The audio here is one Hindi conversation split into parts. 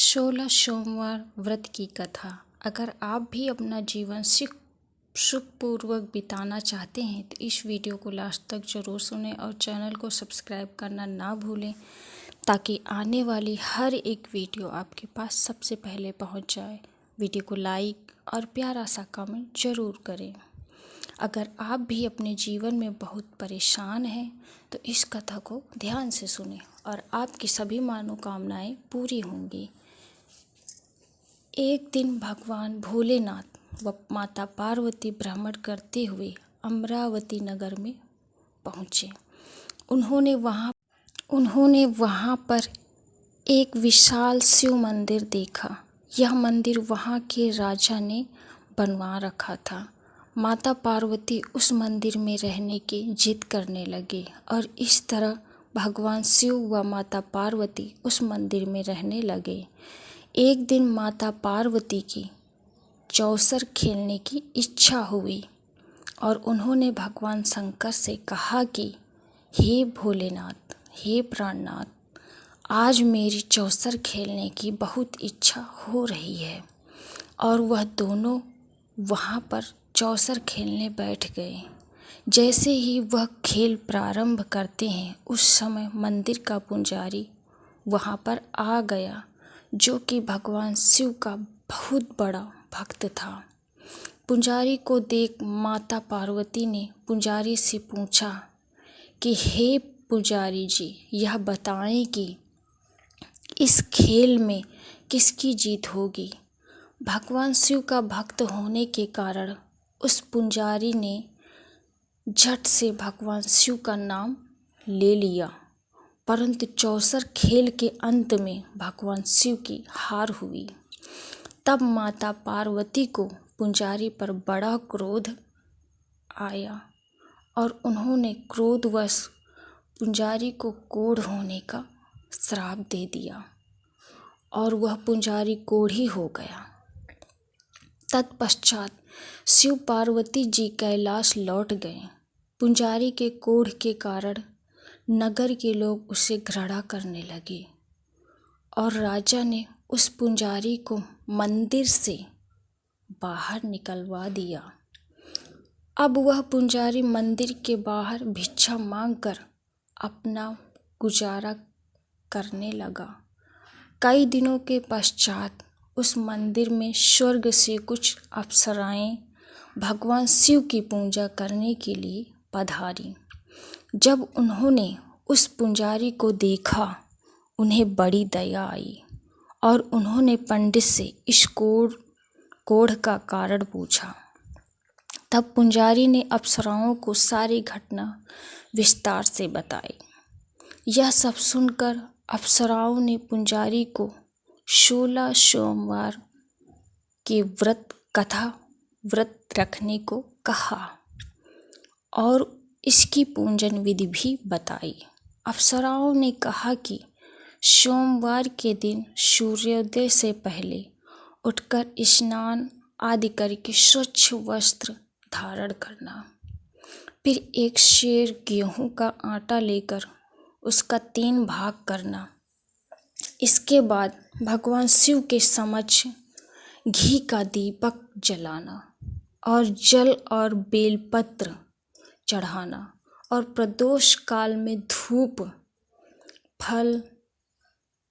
16 सोमवार व्रत की कथा। अगर आप भी अपना जीवन सुखपूर्वक बिताना चाहते हैं तो इस वीडियो को लास्ट तक जरूर सुनें और चैनल को सब्सक्राइब करना ना भूलें ताकि आने वाली हर एक वीडियो आपके पास सबसे पहले पहुंच जाए। वीडियो को लाइक और प्यारा सा कमेंट ज़रूर करें। अगर आप भी अपने जीवन में बहुत परेशान हैं तो इस कथा को ध्यान से सुनें और आपकी सभी मनोकामनाएं पूरी होंगी। एक दिन भगवान भोलेनाथ व माता पार्वती भ्रमण करते हुए अमरावती नगर में पहुँचे। उन्होंने वहाँ पर एक विशाल शिव मंदिर देखा। यह मंदिर वहाँ के राजा ने बनवा रखा था। माता पार्वती उस मंदिर में रहने की जिद करने लगे और इस तरह भगवान शिव व माता पार्वती उस मंदिर में रहने लगे। एक दिन माता पार्वती की चौसर खेलने की इच्छा हुई और उन्होंने भगवान शंकर से कहा कि हे भोलेनाथ, हे प्राणनाथ, आज मेरी चौसर खेलने की बहुत इच्छा हो रही है। और वह दोनों वहाँ पर चौसर खेलने बैठ गए। जैसे ही वह खेल प्रारंभ करते हैं उस समय मंदिर का पुजारी वहाँ पर आ गया, जो कि भगवान शिव का बहुत बड़ा भक्त था। पुजारी को देख माता पार्वती ने पुजारी से पूछा कि हे पुजारी जी, यह बताएं कि इस खेल में किसकी जीत होगी। भगवान शिव का भक्त होने के कारण उस पुजारी ने झट से भगवान शिव का नाम ले लिया, परंतु चौसर खेल के अंत में भगवान शिव की हार हुई। तब माता पार्वती को पुजारी पर बड़ा क्रोध आया और उन्होंने क्रोधवश पुजारी को कोढ़ होने का श्राप दे दिया और वह पुजारी कोढ़ी हो गया। तत्पश्चात शिव पार्वती जी कैलाश लौट गए। पुजारी के कोढ़ के कारण नगर के लोग उसे घृणा करने लगे और राजा ने उस पुजारी को मंदिर से बाहर निकलवा दिया। अब वह पुजारी मंदिर के बाहर भिक्षा मांगकर अपना गुजारा करने लगा। कई दिनों के पश्चात उस मंदिर में स्वर्ग से कुछ अप्सराएं भगवान शिव की पूजा करने के लिए पधारी। जब उन्होंने उस पुजारी को देखा, उन्हें बड़ी दया आई और उन्होंने पंडित से इस कोढ़ का कारण पूछा। तब पुजारी ने अप्सराओं को सारी घटना विस्तार से बताई। यह सब सुनकर अप्सराओं ने पुजारी को 16 सोमवार के व्रत रखने को कहा और इसकी पूजन विधि भी बताई। अप्सराओं ने कहा कि सोमवार के दिन सूर्योदय से पहले उठकर स्नान आदि करके स्वच्छ वस्त्र धारण करना, फिर एक सेर गेहूं का आटा लेकर उसका 3 भाग करना। इसके बाद भगवान शिव के समक्ष घी का दीपक जलाना और जल और बेलपत्र चढ़ाना और प्रदोष काल में धूप, फल,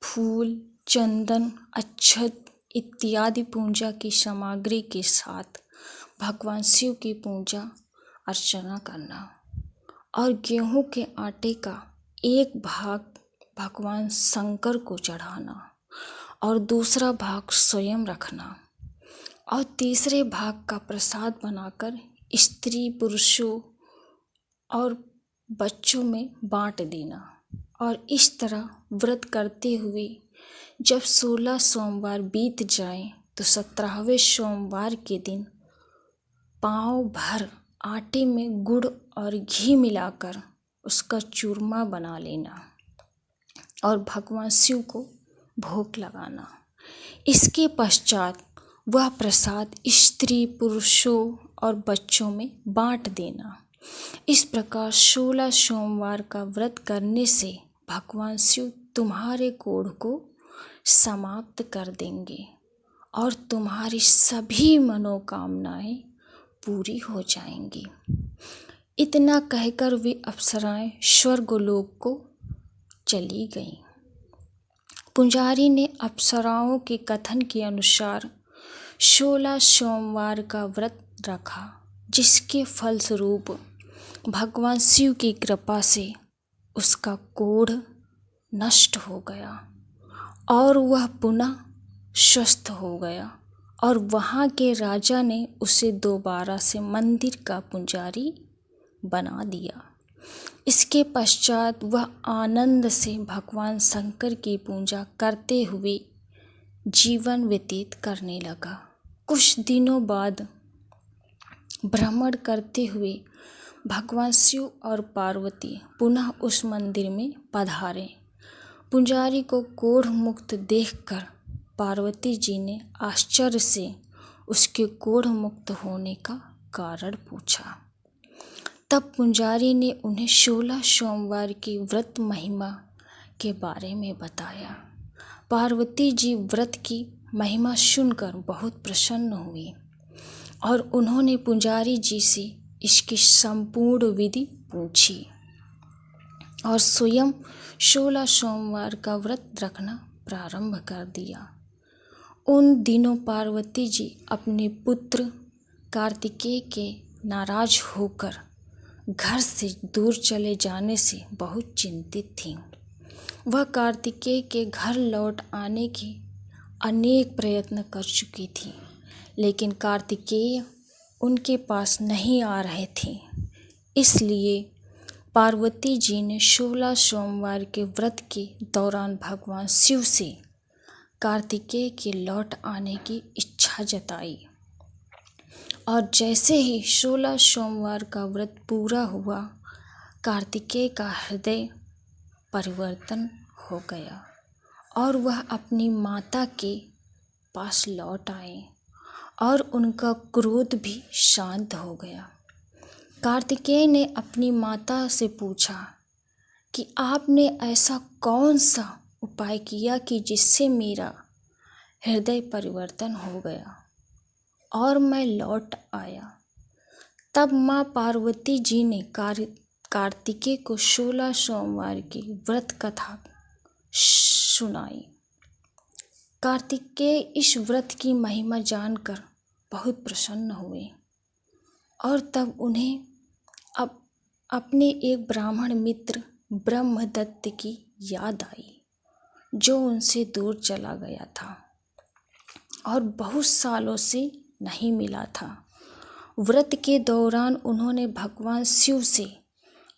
फूल, चंदन, अक्षत इत्यादि पूजा की सामग्री के साथ भगवान शिव की पूजा अर्चना करना और गेहूं के आटे का 1 भाग भगवान शंकर को चढ़ाना और दूसरा भाग स्वयं रखना और तीसरे भाग का प्रसाद बनाकर स्त्री, पुरुषों और बच्चों में बांट देना। और इस तरह व्रत करते हुए जब 16 सोमवार बीत जाएं तो 17वें सोमवार के दिन पाँव भर आटे में गुड़ और घी मिलाकर उसका चूरमा बना लेना और भगवान शिव को भोग लगाना। इसके पश्चात वह प्रसाद स्त्री, पुरुषों और बच्चों में बांट देना। इस प्रकार 16 सोमवार का व्रत करने से भगवान शिव तुम्हारे कोढ़ को समाप्त कर देंगे और तुम्हारी सभी मनोकामनाएं पूरी हो जाएंगी। इतना कहकर वे अप्सराएं स्वर्गलोक को चली गईं। पुजारी ने अप्सराओं के कथन के अनुसार 16 सोमवार का व्रत रखा, जिसके फलस्वरूप भगवान शिव की कृपा से उसका कोढ़ नष्ट हो गया और वह पुनः स्वस्थ हो गया और वहाँ के राजा ने उसे दोबारा से मंदिर का पुजारी बना दिया। इसके पश्चात वह आनंद से भगवान शंकर की पूजा करते हुए जीवन व्यतीत करने लगा। कुछ दिनों बाद भ्रमण करते हुए भगवान शिव और पार्वती पुनः उस मंदिर में पधारे। पुजारी को कोढ़ मुक्त देखकर पार्वती जी ने आश्चर्य से उसके कोढ़ मुक्त होने का कारण पूछा। तब पुजारी ने उन्हें 16 सोमवार की व्रत महिमा के बारे में बताया। पार्वती जी व्रत की महिमा सुनकर बहुत प्रसन्न हुई और उन्होंने पुजारी जी से इसकी संपूर्ण विधि पूछी और स्वयं 16 सोमवार का व्रत रखना प्रारंभ कर दिया। उन दिनों पार्वती जी अपने पुत्र कार्तिकेय के नाराज होकर घर से दूर चले जाने से बहुत चिंतित थीं। वह कार्तिकेय के घर लौट आने की अनेक प्रयत्न कर चुकी थी, लेकिन कार्तिकेय उनके पास नहीं आ रहे थे। इसलिए पार्वती जी ने 16 सोमवार के व्रत के दौरान भगवान शिव से कार्तिकेय के लौट आने की इच्छा जताई और जैसे ही 16 सोमवार का व्रत पूरा हुआ, कार्तिकेय का हृदय परिवर्तन हो गया और वह अपनी माता के पास लौट आए और उनका क्रोध भी शांत हो गया। कार्तिकेय ने अपनी माता से पूछा कि आपने ऐसा कौन सा उपाय किया कि जिससे मेरा हृदय परिवर्तन हो गया और मैं लौट आया। तब माँ पार्वती जी ने कार्तिकेय को 16 सोमवार की व्रत कथा सुनाई। कार्तिकेय इस व्रत की महिमा जानकर बहुत प्रसन्न हुए और तब उन्हें अपने एक ब्राह्मण मित्र ब्रह्मदत्त की याद आई, जो उनसे दूर चला गया था और बहुत सालों से नहीं मिला था। व्रत के दौरान उन्होंने भगवान शिव से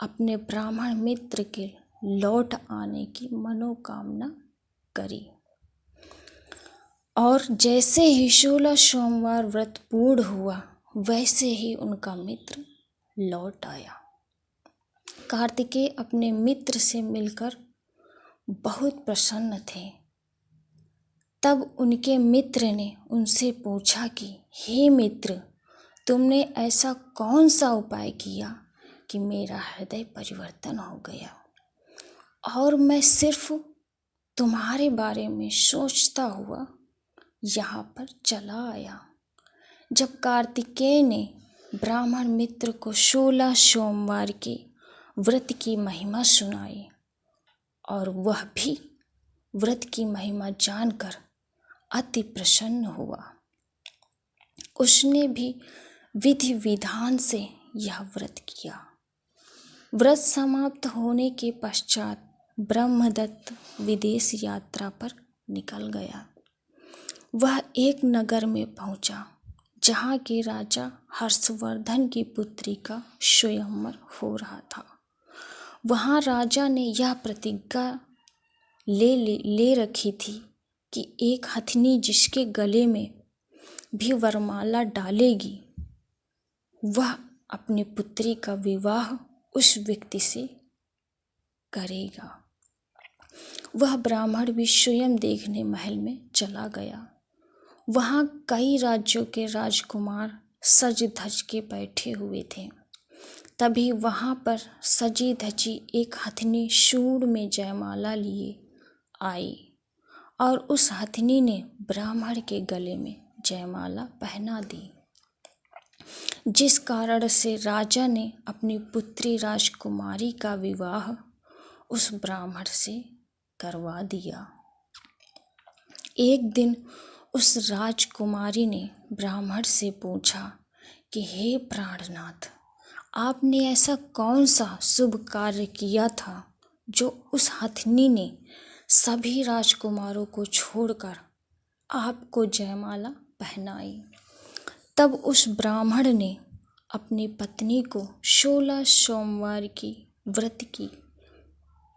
अपने ब्राह्मण मित्र के लौट आने की मनोकामना करी और जैसे ही 16 सोमवार व्रत पूर्ण हुआ, वैसे ही उनका मित्र लौट आया। कार्तिकेय अपने मित्र से मिलकर बहुत प्रसन्न थे। तब उनके मित्र ने उनसे पूछा कि हे मित्र, तुमने ऐसा कौन सा उपाय किया कि मेरा हृदय परिवर्तन हो गया और मैं सिर्फ तुम्हारे बारे में सोचता हुआ यहाँ पर चला आया। जब कार्तिकेय ने ब्राह्मण मित्र को 16 सोमवार के व्रत की महिमा सुनाई और वह भी व्रत की महिमा जानकर अति प्रसन्न हुआ, उसने भी विधि विधान से यह व्रत किया। व्रत समाप्त होने के पश्चात ब्रह्मदत्त विदेश यात्रा पर निकल गया। वह एक नगर में पहुंचा जहाँ के राजा हर्षवर्धन की पुत्री का स्वयंवर हो रहा था। वहाँ राजा ने यह प्रतिज्ञा ले रखी थी कि एक हथिनी जिसके गले में भी वरमाला डालेगी, वह अपनी पुत्री का विवाह उस व्यक्ति से करेगा। वह ब्राह्मण भी स्वयं देखने महल में चला गया। वहाँ कई राज्यों के राजकुमार सज धज के बैठे हुए थे। तभी वहाँ पर सजी धजी एक हथिनी सूंड में जयमाला लिए आई और उस हथिनी ने ब्राह्मण के गले में जयमाला पहना दी, जिस कारण से राजा ने अपनी पुत्री राजकुमारी का विवाह उस ब्राह्मण से करवा दिया। एक दिन उस राजकुमारी ने ब्राह्मण से पूछा कि हे प्राणनाथ, आपने ऐसा कौन सा शुभ कार्य किया था जो उस हथिनी ने सभी राजकुमारों को छोड़कर आपको जयमाला पहनाई। तब उस ब्राह्मण ने अपनी पत्नी को 16 सोमवार की व्रत की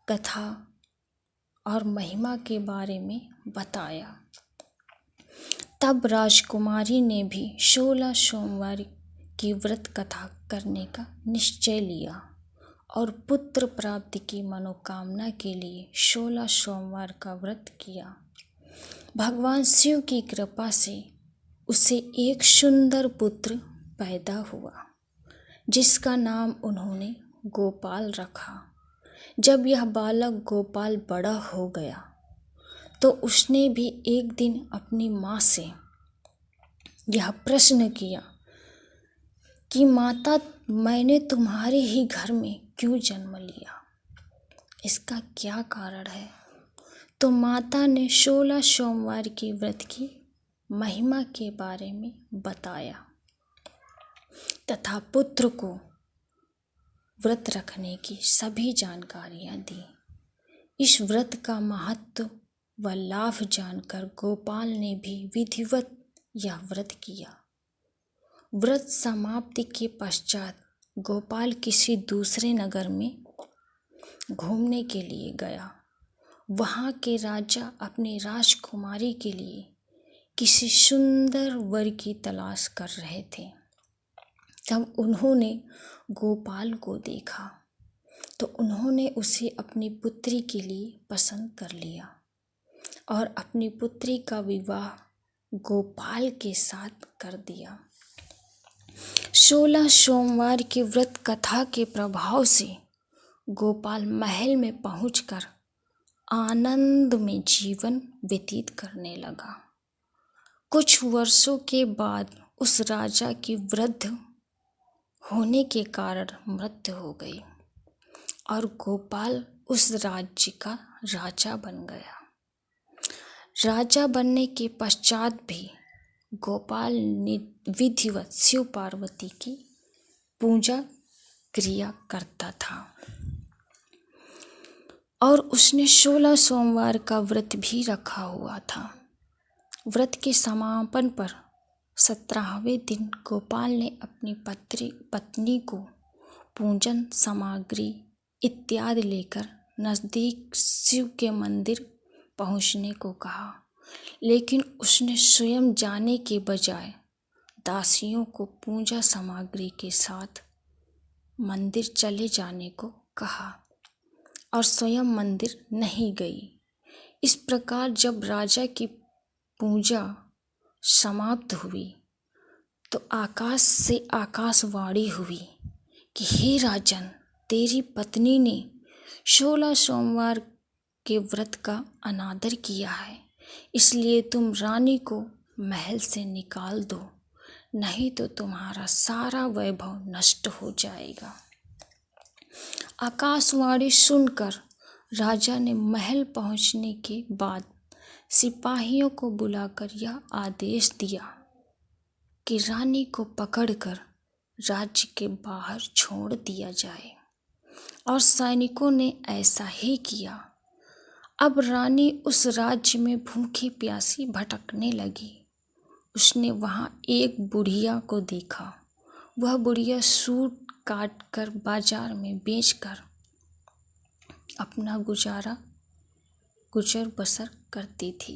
कथा और महिमा के बारे में बताया। तब राजकुमारी ने भी 16 सोमवार की व्रत कथा करने का निश्चय लिया और पुत्र प्राप्ति की मनोकामना के लिए 16 सोमवार का व्रत किया। भगवान शिव की कृपा से उसे एक सुंदर पुत्र पैदा हुआ, जिसका नाम उन्होंने गोपाल रखा। जब यह बालक गोपाल बड़ा हो गया तो उसने भी एक दिन अपनी माँ से यह प्रश्न किया कि माता, मैंने तुम्हारे ही घर में क्यों जन्म लिया, इसका क्या कारण है। तो माता ने 16 सोमवार की व्रत की महिमा के बारे में बताया तथा पुत्र को व्रत रखने की सभी जानकारियाँ दी। इस व्रत का महत्व व लाभ जानकर गोपाल ने भी विधिवत यह व्रत किया। व्रत समाप्ति के पश्चात गोपाल किसी दूसरे नगर में घूमने के लिए गया। वहाँ के राजा अपनी राजकुमारी के लिए किसी सुंदर वर की तलाश कर रहे थे। तब उन्होंने गोपाल को देखा तो उन्होंने उसे अपनी पुत्री के लिए पसंद कर लिया और अपनी पुत्री का विवाह गोपाल के साथ कर दिया। 16 सोमवार की व्रत कथा के प्रभाव से गोपाल महल में पहुंचकर आनंद में जीवन व्यतीत करने लगा। कुछ वर्षों के बाद उस राजा की वृद्ध होने के कारण मृत्यु हो गई और गोपाल उस राज्य का राजा बन गया। राजा बनने के पश्चात भी गोपाल ने विधिवत शिव पार्वती की पूजा क्रिया करता था और उसने 16 सोमवार का व्रत भी रखा हुआ था। व्रत के समापन पर 17वें दिन गोपाल ने अपनी पत्नी को पूजन सामग्री इत्यादि लेकर नज़दीक शिव के मंदिर पहुंचने को कहा, लेकिन उसने स्वयं जाने के बजाय दासियों को पूजा सामग्री के साथ मंदिर चले जाने को कहा और स्वयं मंदिर नहीं गई। इस प्रकार जब राजा की पूजा समाप्त हुई तो आकाश से आकाशवाणी हुई कि हे राजन, तेरी पत्नी ने 16 सोमवार के व्रत का अनादर किया है, इसलिए तुम रानी को महल से निकाल दो, नहीं तो तुम्हारा सारा वैभव नष्ट हो जाएगा। आकाशवाणी सुनकर राजा ने महल पहुंचने के बाद सिपाहियों को बुलाकर यह आदेश दिया कि रानी को पकड़कर राज्य के बाहर छोड़ दिया जाए और सैनिकों ने ऐसा ही किया। अब रानी उस राज्य में भूखी प्यासी भटकने लगी। उसने वहाँ एक बुढ़िया को देखा। वह बुढ़िया सूट काट कर बाजार में बेचकर अपना गुजर बसर करती थी,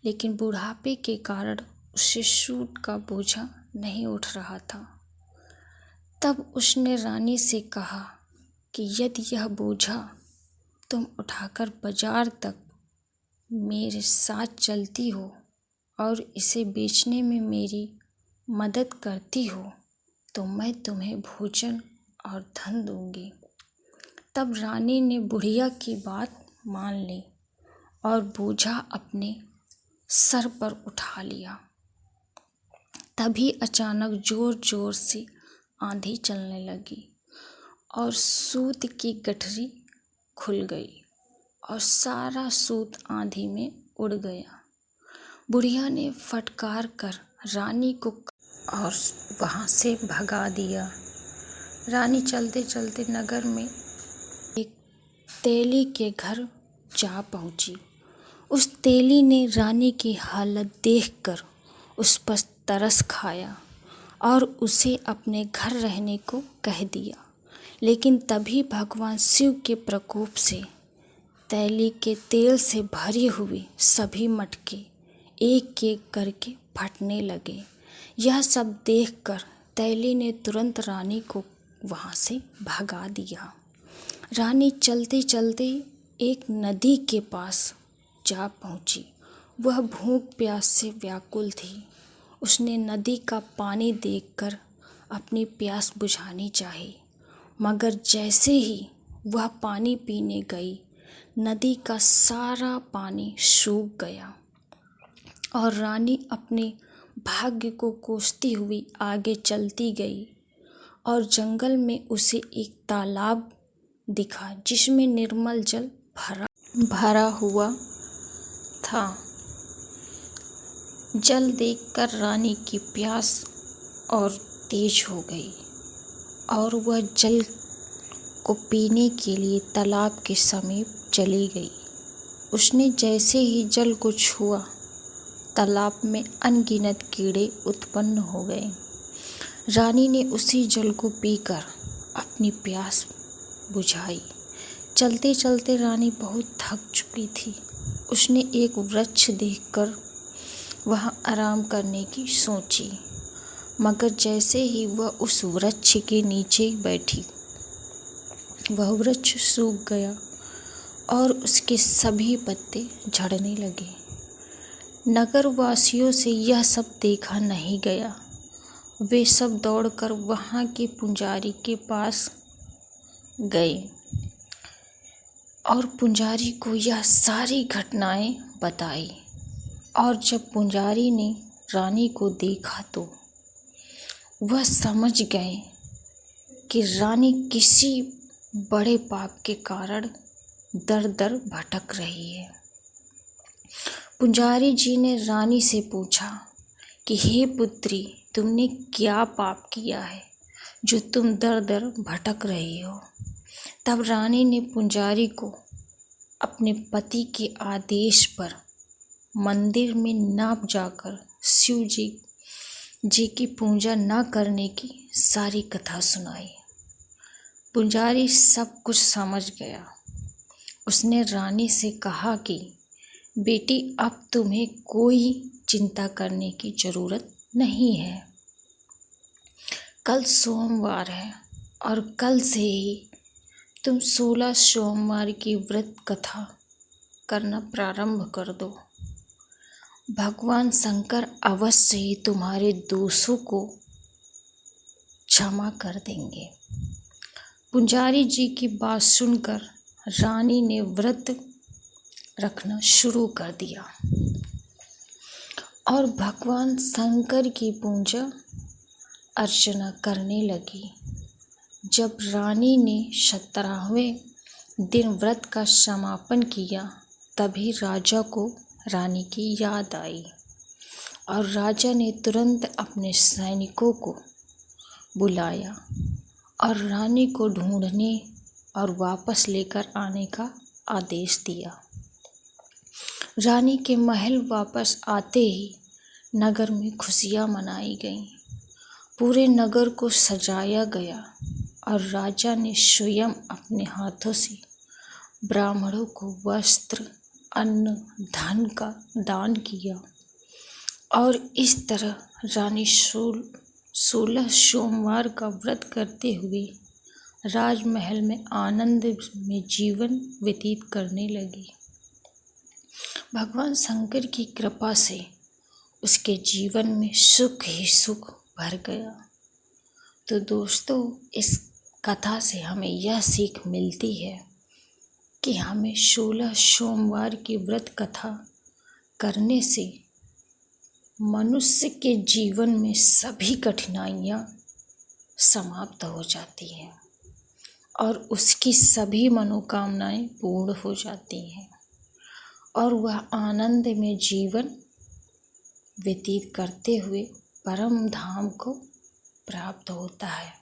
लेकिन बुढ़ापे के कारण उसे सूट का बोझा नहीं उठ रहा था। तब उसने रानी से कहा कि यदि यह बोझा तुम उठाकर बाजार तक मेरे साथ चलती हो और इसे बेचने में मेरी मदद करती हो तो मैं तुम्हें भोजन और धन दूंगी। तब रानी ने बुढ़िया की बात मान ली और बोझा अपने सर पर उठा लिया। तभी अचानक जोर जोर से आंधी चलने लगी और सूत की गठरी खुल गई और सारा सूत आंधी में उड़ गया। बुढ़िया ने फटकार कर रानी को और वहाँ से भगा दिया। रानी चलते चलते नगर में एक तेली के घर जा पहुँची। उस तेली ने रानी की हालत देखकर उस पर तरस खाया और उसे अपने घर रहने को कह दिया। लेकिन तभी भगवान शिव के प्रकोप से तैली के तेल से भरी हुई सभी मटके एक एक करके फटने लगे। यह सब देखकर तैली ने तुरंत रानी को वहाँ से भगा दिया। रानी चलते चलते एक नदी के पास जा पहुँची। वह भूख प्यास से व्याकुल थी। उसने नदी का पानी देखकर अपनी प्यास बुझानी चाही, मगर जैसे ही वह पानी पीने गई, नदी का सारा पानी सूख गया और रानी अपने भाग्य को कोसती हुई आगे चलती गई और जंगल में उसे एक तालाब दिखा जिसमें निर्मल जल भरा हुआ था। जल देखकर रानी की प्यास और तेज हो गई और वह जल को पीने के लिए तालाब के समीप चली गई। उसने जैसे ही जल को छुआ, तालाब में अनगिनत कीड़े उत्पन्न हो गए। रानी ने उसी जल को पीकर अपनी प्यास बुझाई। चलते चलते रानी बहुत थक चुकी थी। उसने एक वृक्ष देखकर वहाँ आराम करने की सोची, मगर जैसे ही वह उस वृक्ष के नीचे बैठी, वह वृक्ष सूख गया और उसके सभी पत्ते झड़ने लगे। नगरवासियों से यह सब देखा नहीं गया। वे सब दौड़कर वहाँ के पुजारी के पास गए और पुजारी को यह सारी घटनाएं बताई। और जब पुजारी ने रानी को देखा तो वह समझ गए कि रानी किसी बड़े पाप के कारण दर दर भटक रही है। पुजारी जी ने रानी से पूछा कि हे पुत्री, तुमने क्या पाप किया है जो तुम दर दर भटक रही हो। तब रानी ने पुजारी को अपने पति के आदेश पर मंदिर में न जाकर शिव जी की पूजा न करने की सारी कथा सुनाई। पुजारी सब कुछ समझ गया। उसने रानी से कहा कि बेटी, अब तुम्हें कोई चिंता करने की ज़रूरत नहीं है। कल सोमवार है और कल से ही तुम 16 सोमवार की व्रत कथा करना प्रारंभ कर दो। भगवान शंकर अवश्य ही तुम्हारे दोषों को क्षमा कर देंगे। पुजारी जी की बात सुनकर रानी ने व्रत रखना शुरू कर दिया और भगवान शंकर की पूजा अर्चना करने लगी। जब रानी ने 17वें दिन व्रत का समापन किया, तभी राजा को रानी की याद आई और राजा ने तुरंत अपने सैनिकों को बुलाया और रानी को ढूंढने और वापस लेकर आने का आदेश दिया। रानी के महल वापस आते ही नगर में खुशियाँ मनाई गईं। पूरे नगर को सजाया गया और राजा ने स्वयं अपने हाथों से ब्राह्मणों को वस्त्र, अन्न, धन का दान किया और इस तरह रानी 16 सोमवार का व्रत करते हुए राजमहल में आनंद में जीवन व्यतीत करने लगी। भगवान शंकर की कृपा से उसके जीवन में सुख ही सुख भर गया। तो दोस्तों, इस कथा से हमें यह सीख मिलती है कि हमें 16 सोमवार की व्रत कथा करने से मनुष्य के जीवन में सभी कठिनाइयाँ समाप्त हो जाती हैं और उसकी सभी मनोकामनाएं पूर्ण हो जाती हैं और वह आनंद में जीवन व्यतीत करते हुए परम धाम को प्राप्त होता है।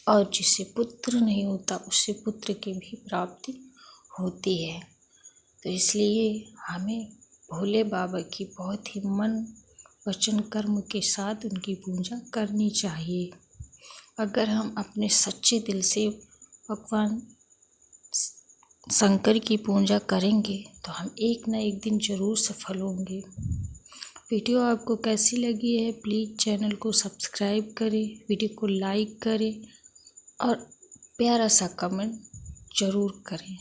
और जिसे पुत्र नहीं होता उसे पुत्र की भी प्राप्ति होती है। तो इसलिए हमें भोले बाबा की बहुत ही मन वचन कर्म के साथ उनकी पूजा करनी चाहिए। अगर हम अपने सच्चे दिल से भगवान शंकर की पूजा करेंगे तो हम एक न एक दिन ज़रूर सफल होंगे। वीडियो आपको कैसी लगी है प्लीज़ चैनल को सब्सक्राइब करें, वीडियो को लाइक करें और प्यारा सा कमेंट ज़रूर करें।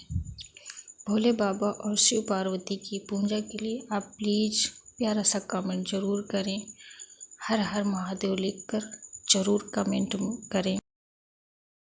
भोले बाबा और शिव पार्वती की पूजा के लिए आप प्लीज़ प्यारा सा कमेंट ज़रूर करें। हर हर महादेव लिखकर ज़रूर कमेंट करें।